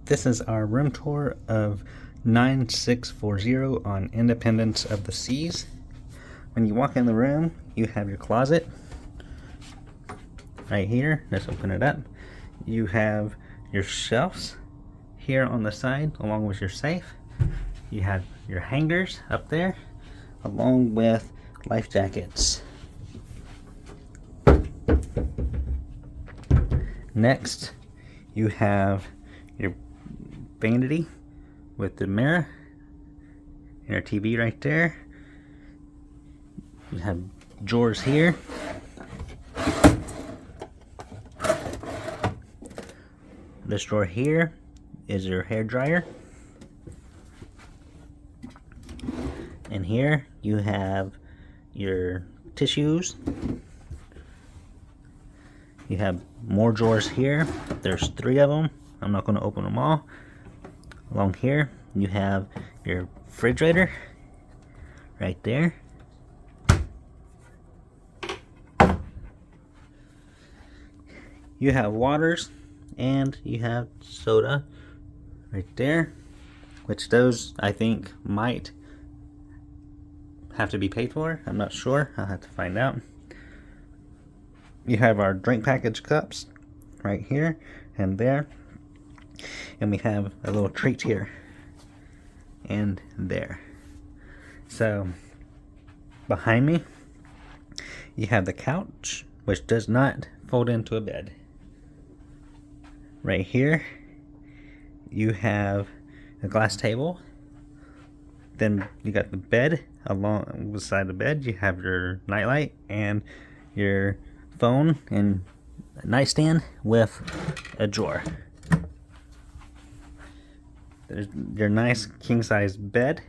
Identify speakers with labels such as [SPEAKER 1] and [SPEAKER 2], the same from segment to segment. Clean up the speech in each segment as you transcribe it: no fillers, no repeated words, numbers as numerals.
[SPEAKER 1] This is our room tour of 9640 on Independence of the Seas. When you walk in the room, you have your closet right here. Let's open it up. You have your shelves here on the side along with your safe. You have your hangers up there along with life jackets. Next, you have your vanity with the mirror and your TV right there. You have drawers here. This drawer here is your hair dryer. And here you have your tissues. You have more drawers here. There's 3 of them. I'm not going to open them all. Along here, you have your refrigerator right there. You have waters and you have soda right there, which those I think might have to be paid for. I'm not sure. I'll have to find out. You have our drink package cups right here and there. And we have a little treat here and there. So behind me, you have the couch, which does not fold into a bed. Right here, you have a glass table. Then you got the bed. Along beside the bed, you have your nightlight and your phone and a nightstand with a drawer. There's your nice king-size bed,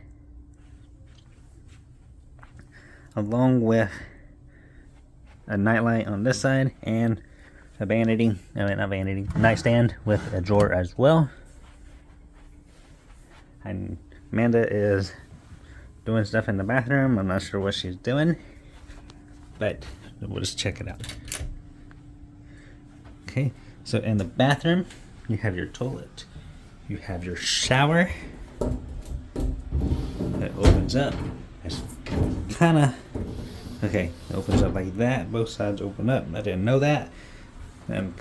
[SPEAKER 1] along with a nightlight on this side and a nightstand with a drawer as well. And Amanda is doing stuff in the bathroom. I'm not sure what she's doing, but we'll just check it out. Okay, so in the bathroom, you have your toilet. You have your shower that opens up. It's kind of, okay, it opens up like that. Both sides open up. I didn't know that. And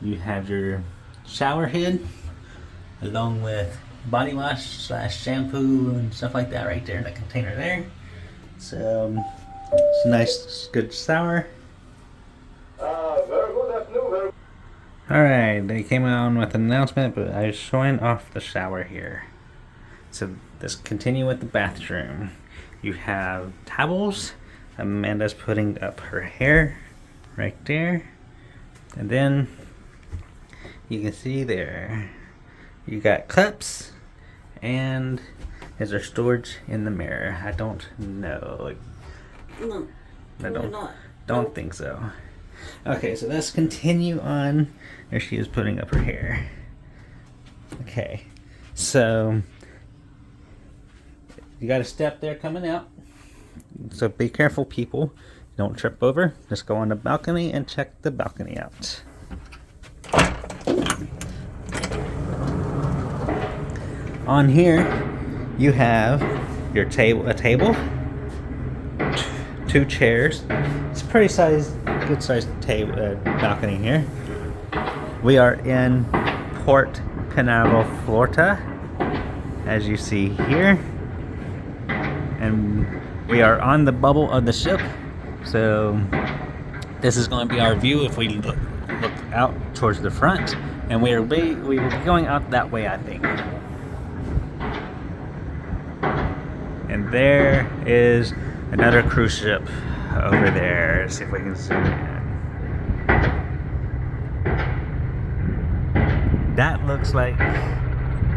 [SPEAKER 1] you have your shower head along with body wash / shampoo and stuff like that right there in the container there. So it's a nice, good shower.
[SPEAKER 2] Very good afternoon. Very
[SPEAKER 1] Alright, they came on with an announcement, but I was showing off the shower here. So let's continue with the bathroom. You have towels. Amanda's putting up her hair right there. And then you can see there, you got cups, and is there storage in the mirror? I don't know.
[SPEAKER 3] No,
[SPEAKER 1] I
[SPEAKER 3] we're not.
[SPEAKER 1] don't think so. Okay, so let's continue on. There she is putting up her hair. Okay, so you got a step there coming out. So be careful, people. Don't trip over. Just go on the balcony and check the balcony out. On here, you have your table, a table, 2 chairs. It's a pretty good sized table, balcony here. We are in Port Canaveral, Florida, as you see here, and we are on the bubble of the ship. So this is going to be our view if we look out towards the front, and we will be going out that way, I think. And there is another cruise ship over there. Let's see if we can zoom in. That looks like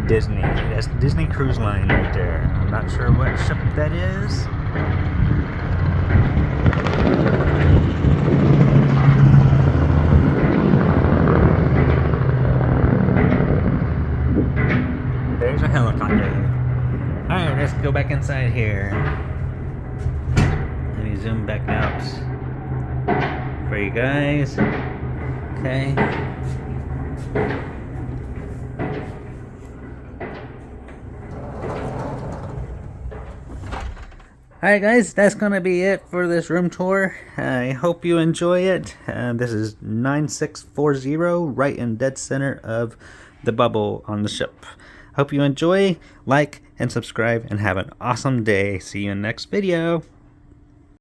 [SPEAKER 1] Disney. That's Disney Cruise Line right there. I'm not sure what ship that is. There's a helicopter. Alright, let's go back inside here. Let me zoom back out for you guys. Okay. Alright guys, that's gonna be it for this room tour. I hope you enjoy it. This is 9640, right in dead center of the bubble on the ship. Hope you enjoy, like, and subscribe, and have an awesome day. See you in the next video.